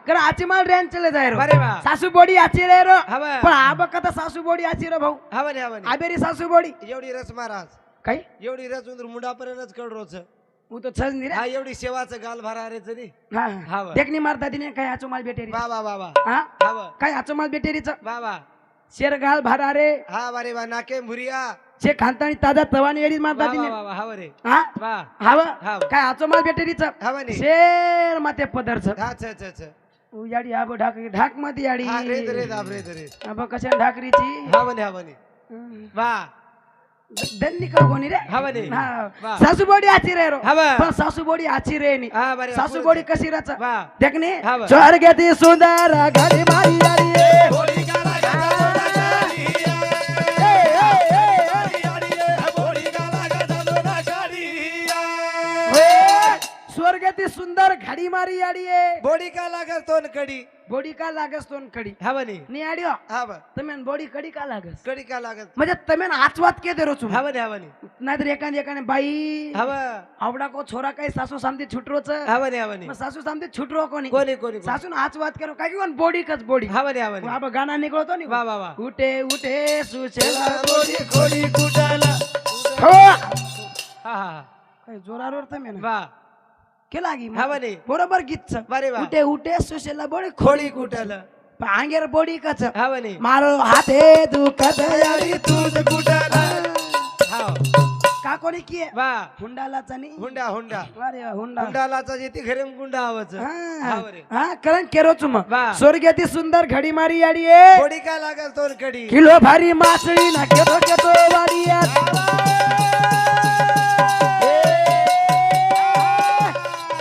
कर आची माल रेन चले जाय रो अरे वा सासू बोडी आची रे रो हवा पण आबा कथा सासू बोडी आची रो भाऊ हवने हवने आबेरी सासू बोडी एवढी रस महाराज काय एवढी रस उंदर मुंडापर्यंतच कळ रोज वो तो छज नहीं रे हा एवढी सेवाचं गाल भरा रे तरी हां हवा देखनी मारता दिने काय आचो माल बेटेरी वा वा वा वा हां हवा काय आचो माल बेटेरीच वा वा शेर गाल भरा रे हा वारे वा नाके मुरिया जे खानतानी ताजा तवानी एडी मारता वा दिने वा वा हवा रे हां वा हावा हाव काय आचो माल बेटेरीच हवने शेर माते पदरच हा छ छ छ उजाडी आबो ढाक मध्ये याडी हा रे रे दाब रे आबो कशा ढाकरीची हवने हवने वा दन्नी का कोणी रे हवने हां सासू बोडी आची रे रो हवा पण सासू बोडी आची रे नी हा बरे सासू बोडी कशी राच वा देखनी हाव. स्वर्गती सुंदर घडी मारी याडी होली गाला स्वर्गती सुंदर घडी मारी याडी बोडी का लागल तोन कडी बोडी का लागस तोन कडी हवने नी आडियो हवा तमेन बोडी कडी का लागस कडी का लागल म्हणजे तमेन आचवात के दे रोचू हवने हवने नाहीतर एकाने बाई हवा आवडा को छोरा काही सासू सामती छुटरोच हवने हवने मग सासू सामती छुटरो कोणी कोणी कोणी सासून आचवात करो काय कोण बोडी कच बोडी हवने हवने बाबा गाणं निघळतो नी वा वा वा उठे उठे सुशेला बोडी खोडी कुटाला हो हा हा काय जोरावर तमेन वा केला गी हवने बरोबर गीतच बरे वा उठे उठे सुशेला बोडी खोडी कुटाला आंगेर बोडी कच हवने मारो हाते दुखत याडी दूध कुटाला हाव का कोणी किये वा हुंडाला चनी हुंडा हुंडा अरे हुंडा हुंडालाचा जेती घरेम गुंडा आवाज हाव रे हा करण केरो चुम वा. स्वर्गती सुंदर घडी मारी याडी बोडी का लागल तोन कडी किलो भारी मासळी ना केतो केतो वाडी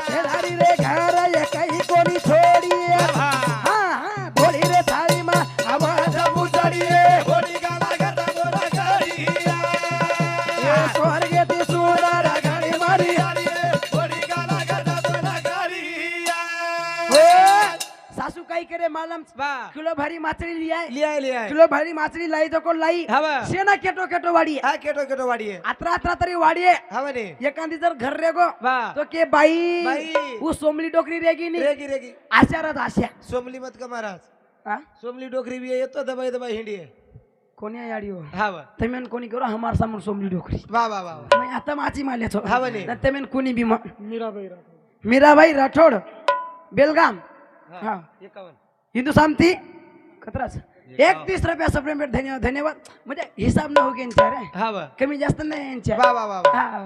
शेजारी रे घर ये काही कोणी छोडी हा हा बोली रे थाळी मा आवाज मुजडी बोडी का लागल तोन कडी स्वर्गती सुंदर घडी मारी बोडी का लागल तोन कडी सासू काही करे मालम वा किलो भारी मासळी लियाय लिया लिया किलो भारी मासळी लाई तो कोण लाई हवा शेना केटो केटो वाडी हा केटो केटो वाडी आहे अत्रा अत्रा तरी वाडी आहे हवने एखादी जर घर रे गो वा तो के बाई बाई. वो सोमली डोकरी रेगी नी रेगी रेगी आशारच आशा सोमली मत का महाराज हा? सोमली डोकरी भी येतो दबाई दबाई हिंडी आहे कोणी याडी हो हवा तमेन कोणी करो हमार सामोर सोमली डोकरी वा वा वा वा. मैं आता माची माले छो हा बने. तमेन कोणी भी मीराबाई राठोड बेलगाम हा 51 हिंदू सामती खतराच 31 रुपया सप्लिमेंट धन्यवाद धन्यवाद म्हणजे हिसाब न हो यांच्या रे हवा कमी जास्त नाही यांच्या वा वा वा वा. हा.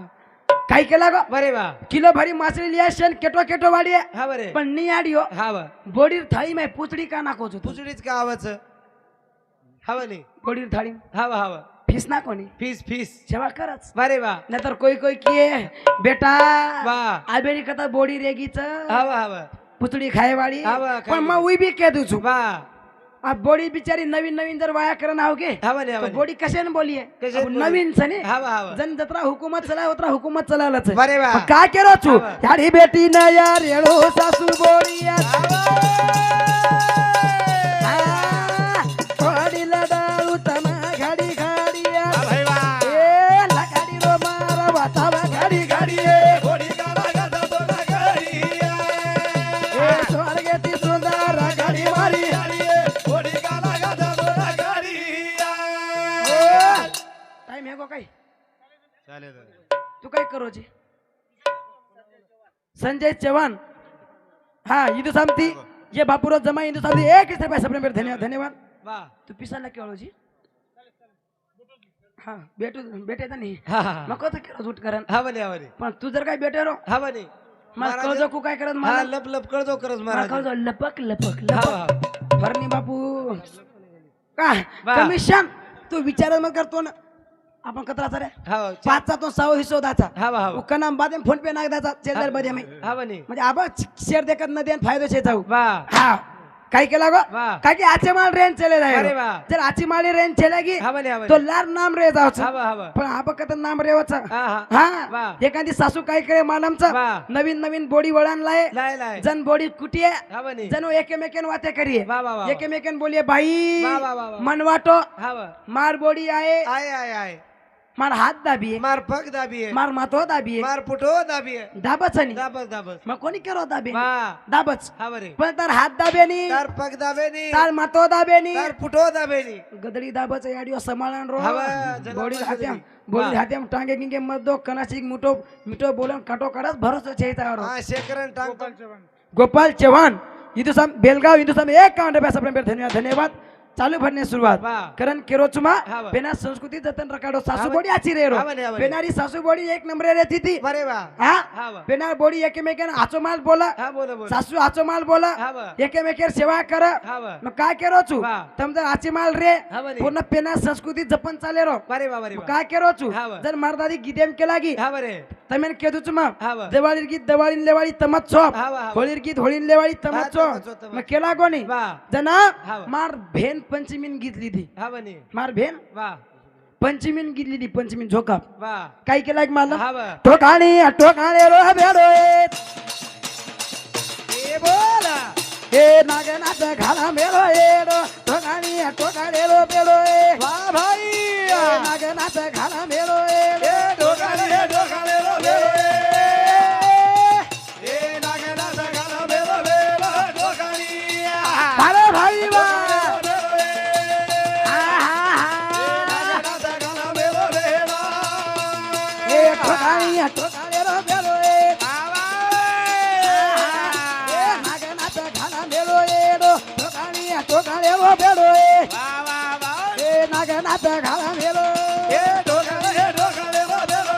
काय केला गो बरे वा किलो भरी मासळी लिया शेन केटो केटो वाडी आहे हा बरे पण नी आडियो हवा बोडीर थाळी माय पुचडी का नाकोच होतो पुचडीच का आवाज हवने बोडीर थाळी हवा हवा फीस ना कोणी फीस फीस सेवा करच बरे वा नाहीतर कोई कोई किये बेटा वा आबेरी कथा बोडी रेगीच हवा हवा पुचडी खायवाडी हवा, पण मग उई बी के दुचू वा अब बोडी बिचारी नवीन नवीन जर वाया करन आवगे हवने तो हवने बोडी कशाने बोलिये कशाने अब बोलिये? नवीन सने हवा हवा जन जत्रा हुकूमत चला उतरा हुकूमत चलालच बरे वा का केरो छु हवा. यारी बेटी न यार येळो सासू बोडी थोडी लडाऊ तमा घडी घडी भाई वा ए लगाडी रो मारा वातावा घडी घडी बोडी का लागल तोन कडी ए स्वर्गती सुंदर घडी मारी बोडी का लागल तोन कडी टाइम है गो काय चालेल तू काय करो जी संजय चव्हाण हा हिंदू सामती ये बापूराव जमा हिंदू सामती 1 रुपया सप्लिमेंट धन्यवाद धन्यवाद वा तू पिसाला केवळ जी हा बेटे तर नाही हा हा नको तर केलं झूट करण हवने हवने पण तू जर काय बेटे रो हवने मला कळजो कू काय करत हा मला लप लप कळजो करस महाराज कळजो लपक लपक हा लपक हा फरणी बापू का वा. कमिशन तू विचार मग करतो ना आपण कतराचा रे हा 5चा तो 6 हिस्सा दाचा हवा हवा उकना बाद फोन पे नाग दाचा शेअर मध्ये मी हवने म्हणजे आबा शेअर देखत न देन फायदो छे जाऊ वा हा काय केला गो वा काय की आचे माल रेन चले अरे जाय वा जर आची माली रेन चलेगी हवने हवने तो लार नाम रे जावच हवा हवा पण आबा कत नाम रेवच हा हा हा वा एखादी सासू काय करे मालमचा वा नवीन नवीन बोडी वळण लाय लाय लाय जन बोडी कुटिये हवने जनो एकेमेकेन वाते करिये वा वा वा एकेमेकेन बोलिये भाई वा वा वा वा मन वाटो हवा मार बोडी आए आय आय आय मार हात दाबिये मार पग दाबिये मार मातो दाबिये मार पुठो दाबिये दाबच आणि दाबस दाबस मग कोणी केलो दाबे वा दाबच हा बरे पण तार हात दाबेनी तार पग दाबेनी तार मातो दाबेनी तार पुठो दाबेनी गदडी दाबच याडियो सांभाळण रो हवा, जरा बोडी बस हात्याम बरी. बोडी वा. हात्याम टांगे गिंगे मद्दो कनाशिक मुठो मिठो बोलन काटो काढस भरोसा छेतारो हा शेखरन टांग गोपाल चव्हाण हिंदुस्तान बेलगाव हिंदुस्तान एक काउंट पैसा प्रेम धन्यवाद धन्यवाद चालू भरने सुरुवात वा. करण केरोचुमा हा वा. बेना संस्कृती जतन रकाडो सासू बोडी आची रे रो हा बने, हा बने. बेनारी सासू बोडी एक नंबर रे थी बरे वा हा हा वा बेनार बोडी एकेमेकेन आचो माल बोला हा बोल बोल सासू आचो माल बोला हा वा एकेमेकेर सेवा कर हा वा मग काय केरोचू वा. तमजर आची माल रे हा बने. पूर्ण पेना संस्कृती जपन चाले रो बरे वा बरे मग वा काय केरोचू हा वा. जर मर्दादी गिदेम केला गी हा बरे तमेन केदुचु मग हा वा दिवाळीर गीत दिवाळीन लेवाळी तमत चोप हा वा, हा वा. होळीर गीत होळीन लेवाळी हा, तमत तमत चोप चोप, तमत. मग केला कोणी वा जना हा वा. मार भेन पंचमीन गीतली दी हा बने मार भेन वा पंचमीन गीतली दी पंचमीन झोका वा काय केला एक मला हा वा ठोकाणी ठोकाणे रो बेडोय ए बोला हे नागनाथ घाला मेलो येडो ठोकाणी ठोकाणे रो बेडोय वा भाई नागनाथ घाला मेलो येडो ए ढोकाळे ढोकाळे रो बेरो ए नागना सगाला बेरो बेरो ढोकाळी अरे भाई वा बेरो हा, हा, हा. नागना सगाला बेरो बेरो हे ठोकाणी ठोकाणे रो बेडोय हे नागनाथ घाला मेलो येडो ठोकाणी ठोकाणे रो बेडोय हे नागनाथ घाला मेलो ए ढोकाळे ढोकाळे रो बेरो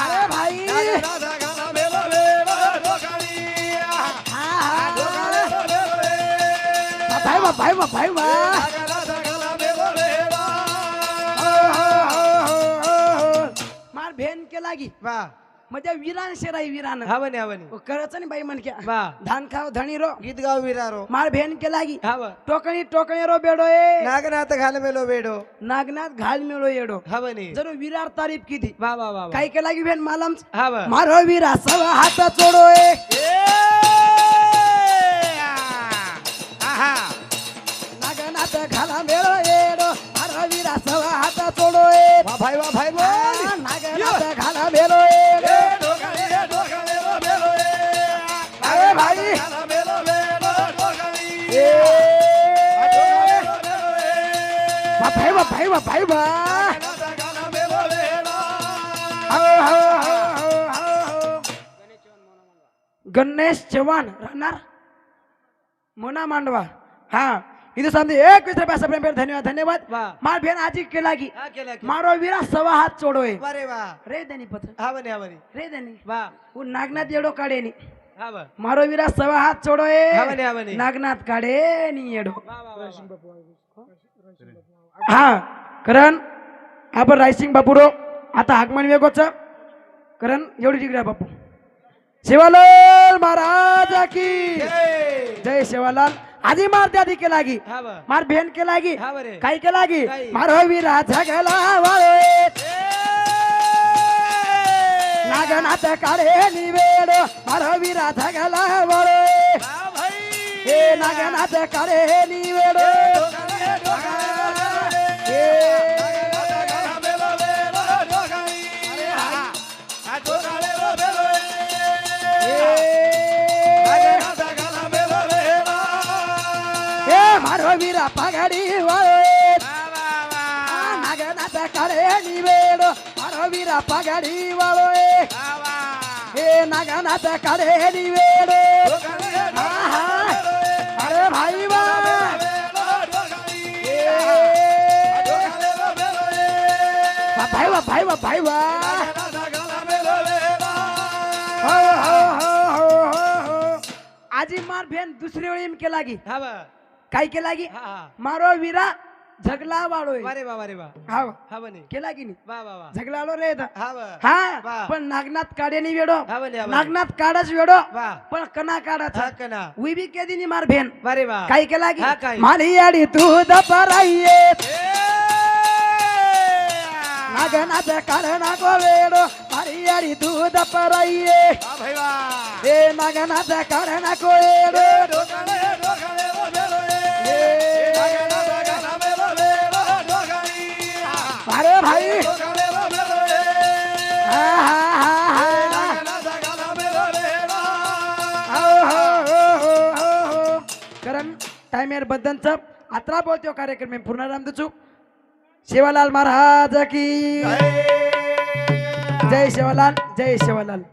अरे भाई नागना सगाला बेरो बेरो ढोकाळी हा, हा. ढोकाळे रो बेरो भाई वा भाई वा भाई वा नागना सगाला बेरो बेरो मार भेन के लागी वा म्हणजे विरान शेराई विरान हा बने हा बने करच नाही बाई मनक्या वा धान खाव धणी रो गीत गाव विरारो मार भेन के लागी हा वा टोकणी टोकणी रो बेडो ए नागनाथ घाल मेलो बेडो नागनाथ घाल मिळो येडो हा बने जरो विरार तारीफ किती वा वा वा काय के लागी भेन मालम हा वा मारो विरा सवा हात चोडो ए आहा नागनाथ घाला मिळो येडो मारो विरा सवा हात चोडो ए वा भाई बोल नागनाथ घाला मिळो येडो ए ढोकाळे रो बेलो अरे भाई घाला मेलो बेडो ढोकाळी ए ढोकाळे रो बेलो वा भाई वा भाई वा भाई वा नागनाथ घाला मेलो बेडो गणेश चव्हाण राहणार मोना मांडवा हा इथे समजे एक विसर पैसा प्रेम प्रेम धन्यवाद धन्यवाद वा मार भेन आजी केला की हा केला की मारो वीरा सवा हात चोडोय बरे वा रे देनी पत्र हा बने रे देनी वा वो नागनाथ येडो काढेनी हा वा मारो वीरा सवा हात चोडोय हा बने नागनाथ काढे नी येडो वा वा हा करण आपण रायसिंग बापूरो आता आगमन वेगोच करण एवढी डिग्री आहे बापू शिवालाल महाराज की जय शिवालाल आधी मार द्यादी के लागी हा वा मार भेन के लागी हा बरे काय के लागी काय? मारो वीरा झगला वाळे नागनाथ काढे निवेड मारो वीरा झगला वाळे वा भाई हे नागनाथ काढे निवेड ढोकाळे ढोकाळे हे घाला मेलो बेडो ढोकाळी हा ढोकाळे रो बेलो नागनाथ घाला मेलो बेडो हे मारो वीरा पगाडी वाळे वा वा वा नागनाथ काढे निवेड मारो वीरा पगाडी वाळे वा वा हे नागनाथ काढे निवेड ढोकाळे अरे भाई वा भाई वा भाई वा भाई वा आजी मार भेन दुसरी वेळी इम केला गी काय केला गी मारो वीरा झगला वाळोय वारे वा हा हा बने केला की नाही वा वा वा झगलालो रे इथं. हा वा हा वा. पण नागनाथ काढे नाही वेडो हा बने हा बने. नागनाथ काढच वेडो वा पण कना काढाच हा कना उभी केदी नी मार भेन वारे वा काय केला की हा, काय? माली आडी तू दपराये नागनाथ काढना को वेडो माली आडी तू दपराये हा भाई वा हे नागनाथ काढना को वेडो ढोकाळे ढोकाळे रो बेलो हे नागनाथ घाला मेलो बेडो ढोकाळी अरे भाई ढोकाळे कारण टाइम यार बंधनचा अत्रा बोलतो कार्यक्रम में पूर्ण राम दचू सेवालाल महाराज की जय सेवालाल जय सेवालाल।